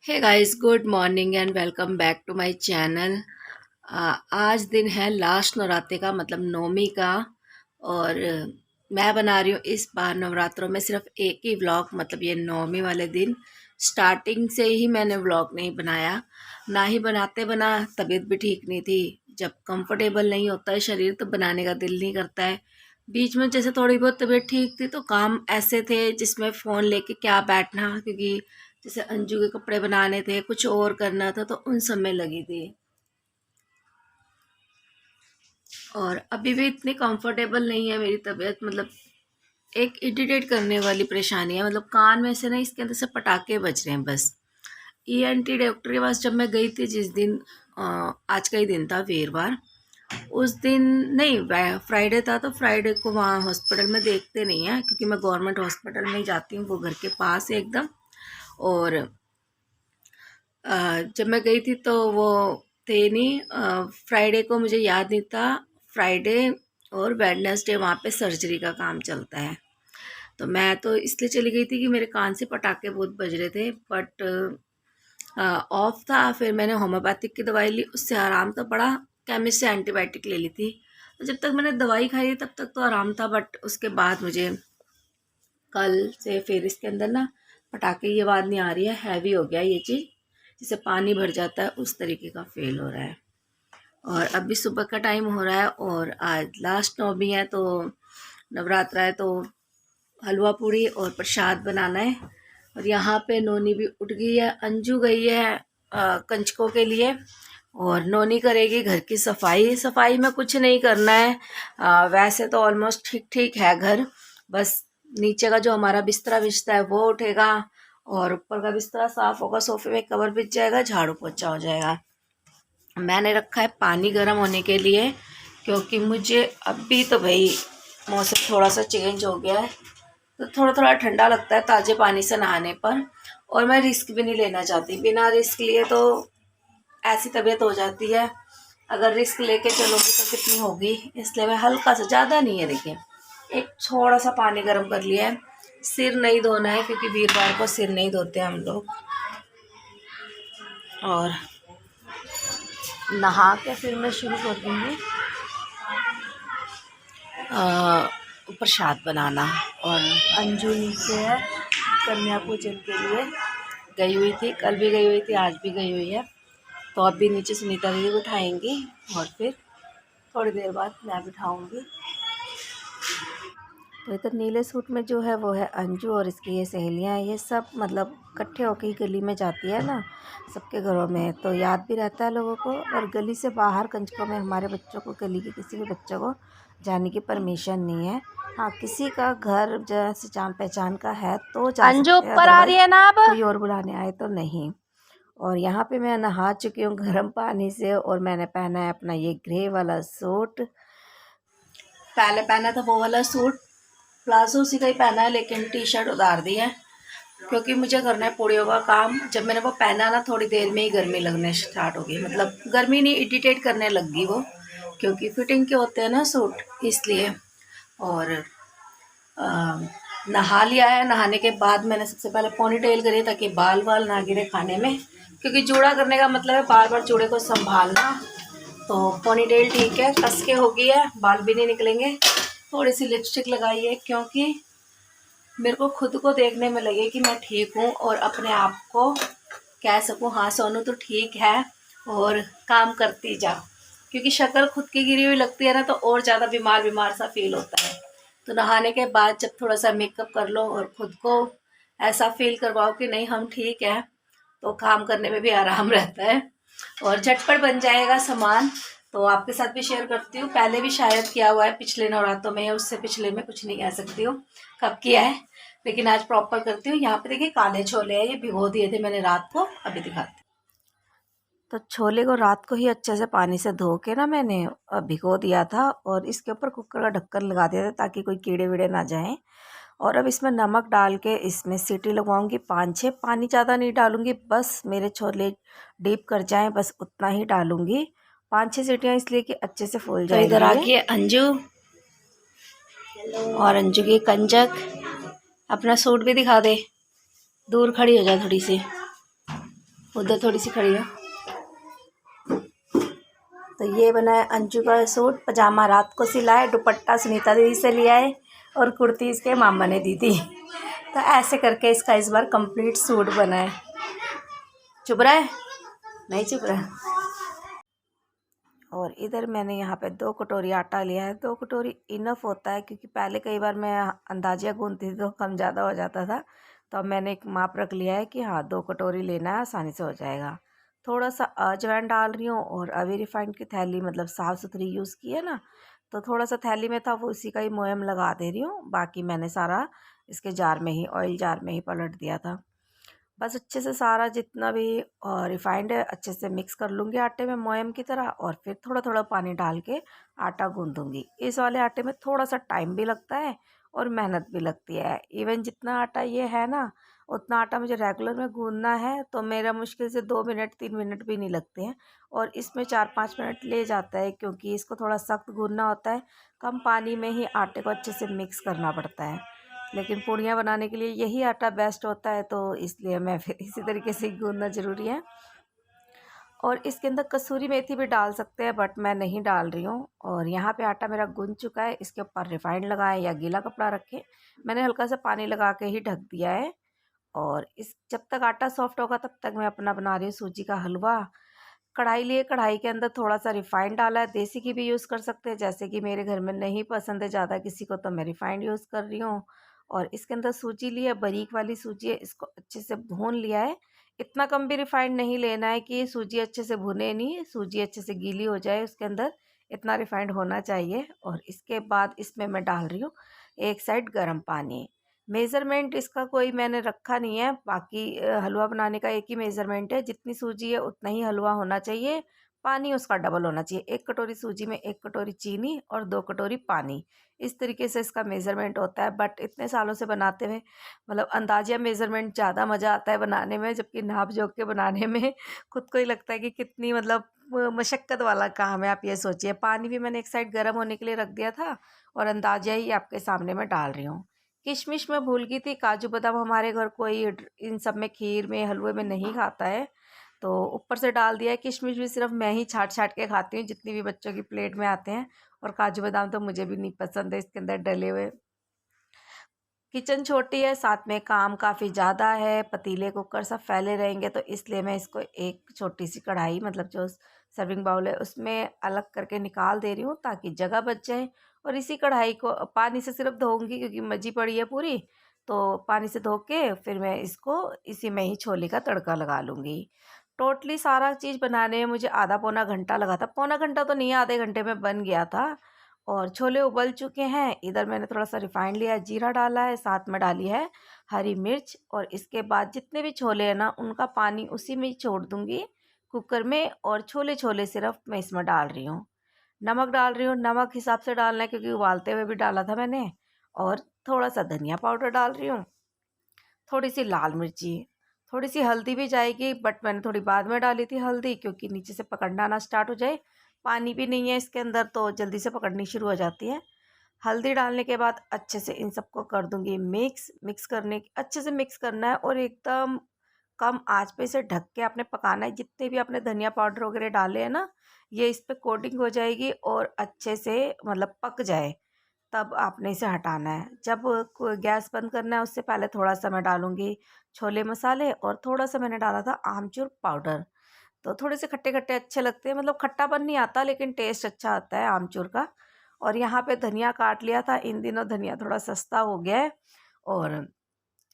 Hey guys, good morning and welcome back to my channel. आज दिन है last Navratri का, मतलब नौमी का। और मैं बना रही हूँ इस बार नवरात्रों में सिर्फ एक ही व्लॉग, मतलब ये नौमी वाले दिन। स्टार्टिंग से ही मैंने व्लॉग नहीं बनाया, ना ही बनाते बना। तबीयत भी ठीक नहीं थी। जब कंफर्टेबल नहीं होता है शरीर तो बनाने का दिल नहीं करता है। बीच में जैसे थोड़ी बहुत तबीयत ठीक थी तो काम ऐसे थे जिसमें फ़ोन लेके क्या बैठना, क्योंकि जैसे अंजू के कपड़े बनाने थे, कुछ और करना था, तो उन सब में लगी थी। और अभी भी इतनी कंफर्टेबल नहीं है मेरी तबीयत, मतलब एक इरिटेट करने वाली परेशानी है। मतलब कान में से ना, इसके अंदर से पटाखे बज रहे हैं बस। ईएनटी डॉक्टर के पास जब मैं गई थी, जिस दिन आज का ही दिन था, वीरवार। उस दिन नहीं, फ्राइडे था, तो फ्राइडे को वहाँ हॉस्पिटल में देखते नहीं है, क्योंकि मैं गवर्नमेंट हॉस्पिटल में ही जाती हूँ, वो घर के पास है एकदम। और जब मैं गई थी तो वो थे नहीं। फ्राइडे को मुझे याद नहीं था। फ्राइडे और वेडनेसडे वहाँ पे सर्जरी का काम चलता है। तो मैं तो इसलिए चली गई थी कि मेरे कान से पटाखे बहुत बज रहे थे, बट ऑफ था। फिर मैंने होम्योपैथिक की दवाई ली, उससे आराम तो पड़ा। केमिस्ट से एंटीबायोटिक ले ली थी, तो जब तक मैंने दवाई खाई तब तक तो आराम था। बट उसके बाद मुझे कल से फिर इसके अंदर ना पटाखे की आवाज़ नहीं आ रही है। हैवी हो गया ये चीज़, जिसे पानी भर जाता है उस तरीके का फेल हो रहा है। और अभी सुबह का टाइम हो रहा है और आज लास्ट नौमी है, तो नवरात्रा है, तो हलवा पूड़ी और प्रसाद बनाना है। और यहाँ पे नोनी भी उठ गई है, अंजू गई है कंचकों के लिए। और नोनी करेगी घर की सफाई। सफाई में कुछ नहीं करना है। वैसे तो ऑलमोस्ट ठीक ठीक है घर। बस नीचे का जो हमारा बिस्तरा बिछता है वो उठेगा, और ऊपर का बिस्तरा साफ होगा, सोफे में कवर बिछ जाएगा, झाड़ू पोछा हो जाएगा। मैंने रखा है पानी गर्म होने के लिए, क्योंकि मुझे अभी तो भाई मौसम थोड़ा सा चेंज हो गया है, तो थोड़ा थोड़ा ठंडा लगता है ताज़े पानी से नहाने पर। और मैं रिस्क भी नहीं लेना चाहती, बिना रिस्क लिए तो ऐसी तबीयत हो जाती है। अगर रिस्क लेके चलोगी तो कितनी होगी, इसलिए मैं हल्का सा, ज़्यादा नहीं है, देखिए एक थोड़ा सा पानी गर्म कर लिया है। सिर नहीं धोना है, क्योंकि वीरवार को सिर नहीं धोते हम लोग। और नहा के फिर मैं शुरू कर दूँगी प्रसाद बनाना। और अंजू नीचे है कन्या पूजन के लिए गई हुई थी, कल भी गई हुई थी, आज भी गई हुई है। तो अभी नीचे सुनीता दीदी बिठाएंगी और फिर थोड़ी देर बाद मैं बिठाऊंगी। तो इधर नीले सूट में जो है वो है अंजू, और इसकी ये सहेलियाँ हैं। ये सब मतलब इकट्ठे होकर ही गली में जाती है ना सबके घरों में, तो याद भी रहता है लोगों को। और गली से बाहर कंजकों में हमारे बच्चों को, गली के किसी भी बच्चों को जाने की परमिशन नहीं है। हाँ, किसी का घर जैसे जान पहचान का है तो जा अंजू सकते हैं, ऊपर आ रही अदरवाइज है ना अब। कोई और बुलाने आए तो नहीं। और यहाँ पे मैं नहा चुकी हूँ गर्म पानी से, और मैंने पहना है अपना ये ग्रे वाला सूट। पहले पहना था वो वाला सूट, प्लाजो उसी का ही पहना है, लेकिन टी शर्ट उतार दी है, क्योंकि मुझे करना है पूड़ियों का काम। जब मैंने वो पहना ना, थोड़ी देर में ही गर्मी लगने स्टार्ट हो गई, मतलब गर्मी नहीं, इरिटेट करने लग गई वो, क्योंकि फिटिंग के होते हैं ना सूट, इसलिए। और नहा लिया है। नहाने के बाद मैंने सबसे पहले पोनी टेल करी, ताकि बाल वाल ना गिरे खाने में, क्योंकि जूड़ा करने का मतलब है बार बार जूड़े को संभालना। तो पोनी टेल ठीक है, कस के हो गई है, बाल भी नहीं निकलेंगे। थोड़ी सी लिपस्टिक लगाई है, क्योंकि मेरे को खुद को देखने में लगे कि मैं ठीक हूँ, और अपने आप को कह सकूँ हाँ सोनू तो ठीक है, और काम करती जा। क्योंकि शक्ल खुद की गिरी हुई लगती है ना, तो और ज़्यादा बीमार बीमार सा फील होता है। तो नहाने के बाद जब थोड़ा सा मेकअप कर लो और खुद को ऐसा फील करवाओ कि नहीं हम ठीक है, तो काम करने में भी आराम रहता है, और झटपट बन जाएगा सामान। तो आपके साथ भी शेयर करती हूँ। पहले भी शायद किया हुआ है, पिछले नवरात्रों में या उससे पिछले में, कुछ नहीं कह सकती हूँ कब किया है, लेकिन आज प्रॉपर करती हूँ। यहाँ पे देखिए काले छोले हैं, ये भिगो दिए थे मैंने रात को, अभी दिखाती हूँ। तो छोले को रात को ही अच्छे से पानी से धो के ना मैंने भिगो दिया था, और इसके ऊपर कुकर का ढक्कन लगा दिया था ताकि कोई कीड़े वीड़े ना जाएं। और अब इसमें नमक डाल के इसमें सीटी लगवाऊंगी 5-6। पानी ज़्यादा नहीं डालूंगी, बस मेरे छोले डीप कर जाएं, बस उतना ही डालूंगी। 5-6 सीटियाँ इसलिए कि अच्छे से फूल जाएंगी। तो इधर आ गई अंजू, और अंजू की कंजक। अपना सूट भी दिखा दे, दूर खड़ी हो जा थोड़ी सी। उधर थोड़ी सी खड़ी है। तो ये बना है अंजू का सूट, पजामा रात को सिलाए, दुपट्टा सुनीता दीदी से लिया है और कुर्ती इसके मामा ने दी थी। तो ऐसे करके इसका इस बार कंप्लीट सूट बना है। चुप रहा है, नहीं चुप रहा है। और इधर मैंने यहाँ पे 2 कटोरी आटा लिया है। 2 कटोरी इनफ होता है, क्योंकि पहले कई बार मैं अंदाजा गूंथती थी तो कम ज़्यादा हो जाता था। तो अब मैंने एक माप रख लिया है कि हाँ 2 कटोरी लेना है, आसानी से हो जाएगा। थोड़ा सा अजवाइन डाल रही हूँ, और अभी रिफाइंड की थैली मतलब साफ़ सुथरी यूज़ की है ना, तो थोड़ा सा थैली में था वो उसी का ही मोयम लगा दे रही हूँ। बाकी मैंने सारा इसके जार में ही, ऑयल जार में ही पलट दिया था। बस अच्छे से सारा जितना भी रिफाइंड है अच्छे से मिक्स कर लूँगी आटे में मोयम की तरह, और फिर थोड़ा थोड़ा पानी डाल के आटा गूँधूँगी। इस वाले आटे में थोड़ा सा टाइम भी लगता है और मेहनत भी लगती है। इवन जितना आटा ये है ना, उतना आटा मुझे रेगुलर में गूँधना है तो मेरा मुश्किल से 2 मिनट 3 मिनट भी नहीं लगते हैं, और इसमें 4-5 मिनट ले जाता है, क्योंकि इसको थोड़ा सख्त गूँधना होता है। कम पानी में ही आटे को अच्छे से मिक्स करना पड़ता है। लेकिन पूड़ियाँ बनाने के लिए यही आटा बेस्ट होता है, तो इसलिए मैं फिर इसी तरीके से गूँधना ज़रूरी है। और इसके अंदर कसूरी मेथी भी डाल सकते हैं, बट मैं नहीं डाल रही हूँ। और यहाँ पे आटा मेरा गूँध चुका है, इसके ऊपर रिफाइंड लगाएं या गीला कपड़ा रखें। मैंने हल्का सा पानी लगा के ही ढक दिया है। और इस जब तक आटा सॉफ्ट होगा तब तक मैं अपना बना रही हूँ सूजी का हलवा। कढ़ाई लिए, कढ़ाई के अंदर थोड़ा सा रिफाइंड डाला है, देसी घी भी यूज़ कर सकते हैं, जैसे कि मेरे घर में नहीं पसंद है ज़्यादा किसी को, तो मैं रिफाइंड यूज़ कर रही हूँ। और इसके अंदर सूजी ली है, बारीक वाली सूजी है, इसको अच्छे से भून लिया है। इतना कम भी रिफाइंड नहीं लेना है कि सूजी अच्छे से भुने नहीं, सूजी अच्छे से गीली हो जाए उसके अंदर, इतना रिफाइंड होना चाहिए। और इसके बाद इसमें मैं डाल रही हूँ एक साइड गर्म पानी। मेज़रमेंट इसका कोई मैंने रखा नहीं है, बाकी हलवा बनाने का एक ही मेज़रमेंट है, जितनी सूजी है उतना ही हलवा होना चाहिए, पानी उसका डबल होना चाहिए। 1 कटोरी सूजी में 1 कटोरी चीनी और 2 कटोरी पानी, इस तरीके से इसका मेज़रमेंट होता है। बट इतने सालों से बनाते हुए मतलब अंदाज़ा मेज़रमेंट ज़्यादा मज़ा आता है बनाने में, जबकि नाप जोख के बनाने में खुद को ही लगता है कि कितनी मतलब मशक्क़त वाला काम है। आप ये सोचिए, पानी भी मैंने एक साइड गर्म होने के लिए रख दिया था, और अंदाज़ा ही आपके सामने मैं डाल रही हूँ। किशमिश मैं भूल गई थी, काजू बादाम हमारे घर कोई इन सब में, खीर में, हलवे में नहीं खाता है, तो ऊपर से डाल दिया है। किशमिश भी सिर्फ मैं ही छाट छाट के खाती हूँ, जितनी भी बच्चों की प्लेट में आते हैं। और काजू बादाम तो मुझे भी नहीं पसंद है इसके अंदर डले हुए। किचन छोटी है, साथ में काम काफ़ी ज़्यादा है, पतीले कुकर सब फैले रहेंगे, तो इसलिए मैं इसको एक छोटी सी कढ़ाई मतलब जो सर्विंग बाउल है उसमें अलग करके निकाल दे रही हूँ, ताकि जगह बच जाए। और इसी कढ़ाई को पानी से सिर्फ धोऊंगी, क्योंकि मजी पड़ी है पूरी, तो पानी से धो के फिर मैं इसको इसी में ही छोले का तड़का लगा लूँगी। टोटली सारा चीज़ बनाने में मुझे आधा पौना घंटा लगा था, पौना घंटा तो नहीं, आधे घंटे में बन गया था। और छोले उबल चुके हैं। इधर मैंने थोड़ा सा रिफाइंड लिया है, जीरा डाला है, साथ में डाली है हरी मिर्च। और इसके बाद जितने भी छोले हैं ना, उनका पानी उसी में ही छोड़ दूंगी कुकर में, और छोले छोले सिर्फ मैं इसमें डाल रही हूँ। नमक डाल रही हूँ, नमक हिसाब से डालना है, क्योंकि उबालते हुए भी डाला था मैंने। और थोड़ा सा धनिया पाउडर डाल रही हूँ, थोड़ी सी लाल मिर्ची, थोड़ी सी हल्दी भी जाएगी, बट मैंने थोड़ी बाद में डाली थी हल्दी, क्योंकि नीचे से पकड़ना ना स्टार्ट हो जाए। पानी भी नहीं है इसके अंदर, तो जल्दी से पकड़नी शुरू हो जाती है। हल्दी डालने के बाद अच्छे से इन सबको कर दूंगी मिक्स। मिक्स करने अच्छे से मिक्स करना है, और एकदम कम आंच पे इसे ढक के आपने पकाना है। जितने भी आपने धनिया पाउडर वगैरह डाले हैं ना, ये इस पे कोटिंग हो जाएगी और अच्छे से मतलब पक जाए, तब आपने इसे हटाना है। जब गैस बंद करना है उससे पहले थोड़ा सा मैं डालूंगी छोले मसाले, और थोड़ा सा मैंने डाला था आमचूर पाउडर। तो थोड़े से खट्टे खट्टे अच्छे लगते हैं, मतलब खट्टापन नहीं आता लेकिन टेस्ट अच्छा आता है आमचूर का। और यहाँ पे धनिया काट लिया था, इन दिनों धनिया थोड़ा सस्ता हो गया है, और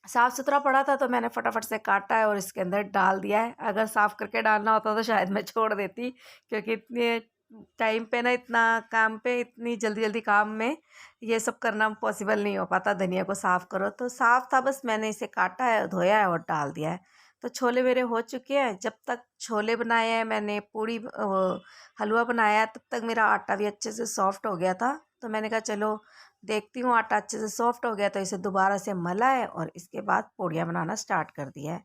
साफ़ सुथरा पड़ा था, तो मैंने फटाफट से काटा है और इसके अंदर डाल दिया है। अगर साफ़ करके डालना होता तो शायद मैं छोड़ देती, क्योंकि इतने टाइम पे ना, इतना काम पे, इतनी जल्दी जल्दी काम में ये सब करना पॉसिबल नहीं हो पाता। धनिया को साफ़ करो, तो साफ़ था, बस मैंने इसे काटा है, धोया है और डाल दिया है। तो छोले मेरे हो चुके हैं। जब तक छोले बनाए हैं मैंने, पूड़ी हलवा बनाया है, तब तक मेरा आटा भी अच्छे से सॉफ्ट हो गया था। तो मैंने कहा चलो देखती हूँ, आटा अच्छे से सॉफ्ट हो गया तो इसे दोबारा से मला है, और इसके बाद पूड़ियाँ बनाना स्टार्ट कर दिया है।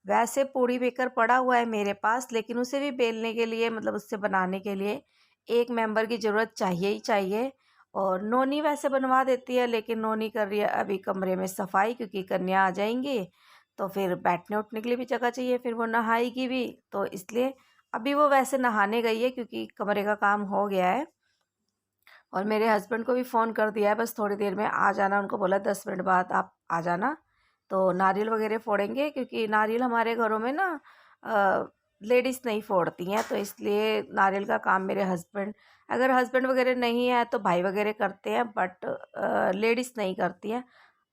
वैसे पूड़ी बेकर पड़ा हुआ है मेरे पास, लेकिन उसे भी बेलने के लिए, मतलब उससे बनाने के लिए एक मेंबर की ज़रूरत चाहिए ही चाहिए। और नोनी वैसे बनवा देती है, लेकिन नोनी कर रही है अभी कमरे में सफाई, क्योंकि कन्या आ जाएंगी, तो फिर बैठने उठने के लिए भी जगह चाहिए, फिर वो नहाएगी भी, तो इसलिए अभी वो वैसे नहाने गई है क्योंकि कमरे का काम हो गया है। और मेरे हस्बैंड को भी फ़ोन कर दिया है, बस थोड़ी देर में आ जाना, उनको बोला 10 मिनट बाद आप आ जाना। तो नारियल वगैरह फोड़ेंगे क्योंकि नारियल हमारे घरों में ना लेडीज़ नहीं फोड़ती हैं, तो इसलिए नारियल का काम मेरे हस्बैंड, अगर हस्बैंड वगैरह नहीं है तो भाई वगैरह करते हैं, बट लेडीज़ नहीं करती हैं।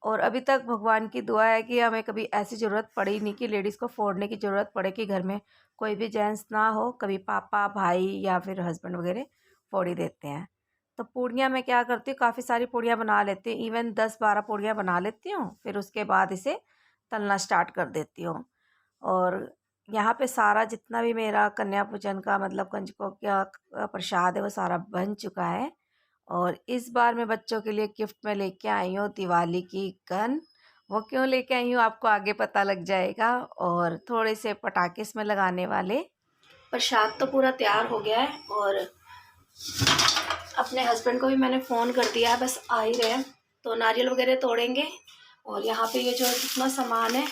और अभी तक भगवान की दुआ है कि हमें कभी ऐसी ज़रूरत पड़ी नहीं कि लेडीज़ को फोड़ने की ज़रूरत पड़े कि घर में कोई भी जेंट्स ना हो, कभी पापा भाई या फिर हस्बैंड वगैरह फोड़ ही देते हैं। तो पूड़ियाँ मैं क्या करती हूँ, काफ़ी सारी पूड़ियाँ बना लेती हूँ, इवन 10-12 पूड़ियाँ बना लेती हूँ, फिर उसके बाद इसे तलना स्टार्ट कर देती हूँ। और यहाँ पे सारा जितना भी मेरा कन्या पूजन का मतलब कंजकों का प्रसाद है वो सारा बन चुका है। और इस बार मैं बच्चों के लिए गिफ्ट में लेके आई हूँ दिवाली की गन। वो क्यों लेके आई हूँ आपको आगे पता लग जाएगा। और थोड़े से पटाखे इसमें लगाने वाले। प्रसाद तो पूरा तैयार हो गया है और अपने हस्बैंड को भी मैंने फ़ोन कर दिया है, बस आ ही रहे हैं। तो नारियल वगैरह तोड़ेंगे। और यहाँ पे ये जो जितना सामान है,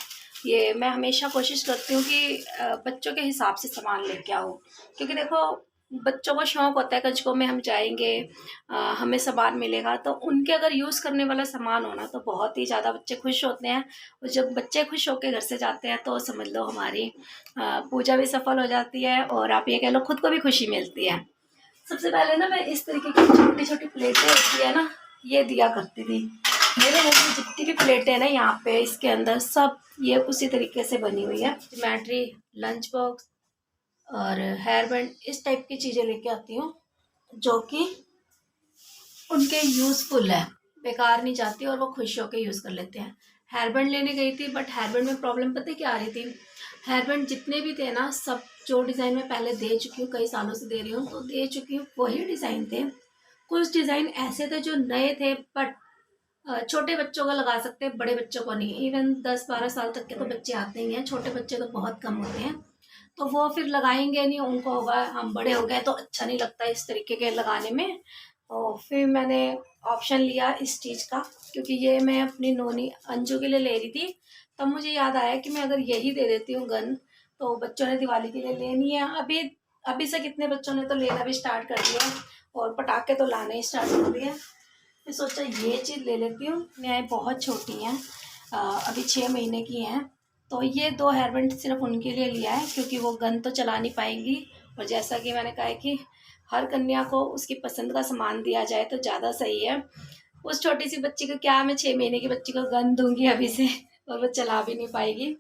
ये मैं हमेशा कोशिश करती हूँ कि बच्चों के हिसाब से सामान लेके आऊँ, क्योंकि देखो बच्चों को शौक़ होता है कंजकों में हम जाएंगे, हमें सामान मिलेगा, तो उनके अगर यूज़ करने वाला सामान होना तो बहुत ही ज़्यादा बच्चे खुश होते हैं। और जब बच्चे खुश होकर घर से जाते हैं तो समझ लो हमारी पूजा भी सफल हो जाती है और आप ये कह लो खुद को भी खुशी मिलती है। सबसे पहले ना मैं इस तरीके की छोटी छोटी प्लेटें होती है ना, ये दिया करती थी। मेरे घर में जितनी भी प्लेटें हैं ना यहाँ पे इसके अंदर सब ये उसी तरीके से बनी हुई है। ज्योमेट्री, लंच बॉक्स और हेयर बैंड, इस टाइप की चीज़ें लेके आती हूँ जो कि उनके यूज़फुल है, बेकार नहीं जाती और वो खुश होकर यूज़ कर लेते हैं। हेयर बैंड लेने गई थी, बट हेयर बैंड में प्रॉब्लम पता है क्या आ रही थी। हेयर बैंड जितने भी थे ना, सब जो डिज़ाइन मैं पहले दे चुकी हूँ, कई सालों से दे रही हूँ, तो दे चुकी हूँ वही डिज़ाइन थे। कुछ डिज़ाइन ऐसे थे जो नए थे, बट छोटे बच्चों को लगा सकते हैं, बड़े बच्चों को नहीं। इवन 10-12 साल तक के तो बच्चे आते ही हैं, छोटे बच्चे तो बहुत कम होते हैं। तो वो फिर लगाएंगे नहीं, उनको होगा हम बड़े हो गए तो अच्छा नहीं लगता इस तरीके के लगाने में। तो फिर मैंने ऑप्शन लिया इस चीज़ का, क्योंकि ये मैं अपनी नोनी अंजू के लिए ले रही थी। तब मुझे याद आया कि मैं अगर यही दे देती हूँ गन, तो बच्चों ने दिवाली के लिए लेनी है। अभी अभी से कितने बच्चों ने तो लेना भी स्टार्ट कर दिया और पटाखे तो लाने ही स्टार्ट कर दिए। मैं सोचा ये चीज़ ले लेती हूँ। मैं बहुत छोटी हैं, अभी 6 महीने की हैं। तो ये 2 हेयर बैंड सिर्फ उनके लिए लिया है, क्योंकि वो गन तो चला नहीं पाएंगी। और जैसा कि मैंने कहा है कि हर कन्या को उसकी पसंद का सामान दिया जाए तो ज़्यादा सही है। उस छोटी सी बच्ची को क्या, मैं 6 महीने की बच्ची को गन दूंगी अभी से और वो चला भी नहीं पाएगी।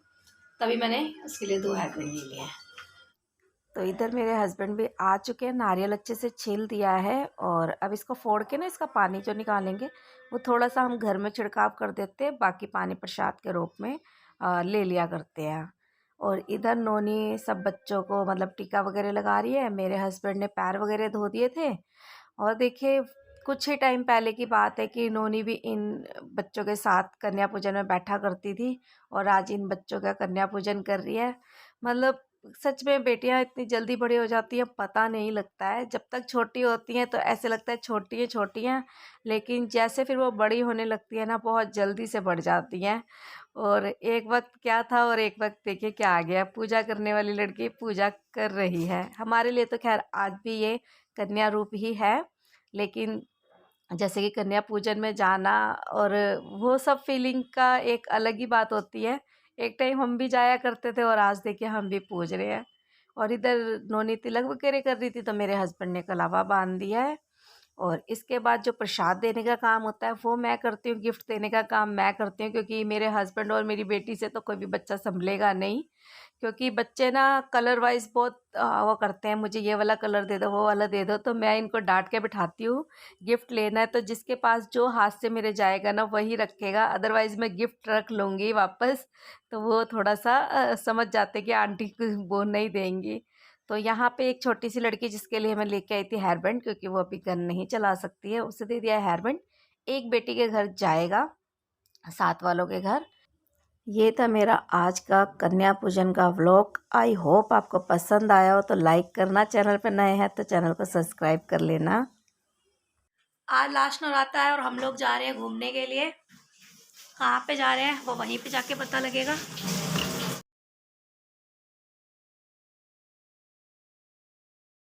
तभी मैंने उसके लिए 2 हेयर बैंड ले लिया है। तो इधर मेरे हस्बैंड भी आ चुके हैं, नारियल अच्छे से छील दिया है और अब इसको फोड़ के ना इसका पानी जो निकालेंगे वो थोड़ा सा हम घर में छिड़काव कर देते हैं, बाकी पानी प्रसाद के रूप में ले लिया करते हैं। और इधर नोनी सब बच्चों को मतलब टीका वगैरह लगा रही है। मेरे हस्बैंड ने पैर वगैरह धो दिए थे। और देखिए कुछ ही टाइम पहले की बात है कि नोनी भी इन बच्चों के साथ कन्या पूजन में बैठा करती थी और आज इन बच्चों का कन्या पूजन कर रही है। मतलब सच में बेटियां इतनी जल्दी बड़ी हो जाती हैं, पता नहीं लगता है। जब तक छोटी होती हैं तो ऐसे लगता है छोटी हैं, लेकिन जैसे फिर वो बड़ी होने लगती है ना, बहुत जल्दी से बढ़ जाती हैं। और एक वक्त क्या था और एक वक्त देखिए क्या आ गया। पूजा करने वाली लड़की पूजा कर रही है। हमारे लिए तो खैर आज भी ये कन्या रूप ही है, लेकिन जैसे कि कन्या पूजन में जाना और वो सब फीलिंग का एक अलग ही बात होती है। एक टाइम हम भी जाया करते थे और आज देखिए हम भी पूज रहे हैं। और इधर नोनी तिलक वगैरह कर रही थी तो मेरे हस्बैंड ने कलावा बांध दिया है। और इसके बाद जो प्रसाद देने का काम होता है वो मैं करती हूँ, गिफ्ट देने का काम मैं करती हूँ, क्योंकि मेरे हस्बैंड और मेरी बेटी से तो कोई भी बच्चा संभलेगा नहीं। क्योंकि बच्चे ना कलर वाइज बहुत वो करते हैं, मुझे ये वाला कलर दे दो, वो वाला दे दो, तो मैं इनको डांट के बिठाती हूँ। गिफ्ट लेना है तो जिसके पास जो हाथ से मेरे जाएगा ना वही रखेगा, अदरवाइज़ मैं गिफ्ट रख लूँगी वापस। तो वो थोड़ा सा समझ जाते कि आंटी को वो नहीं देंगी। तो यहाँ पे एक छोटी सी लड़की जिसके लिए मैं लेके आई थी हेयर बैंड, क्योंकि वो अभी गन नहीं चला सकती है, उसे दे दिया हेयर बैंड। एक बेटी के घर जाएगा, साथ वालों के घर। ये था मेरा आज का कन्या पूजन का व्लॉग। आई होप आपको पसंद आया हो तो लाइक करना, चैनल पर नए हैं तो चैनल को सब्सक्राइब कर लेना। आज लास्ट नवरात्रा है और हम लोग जा रहे हैं घूमने के लिए। कहाँ पे जा रहे हैं वो वहीं पे जाके पता लगेगा।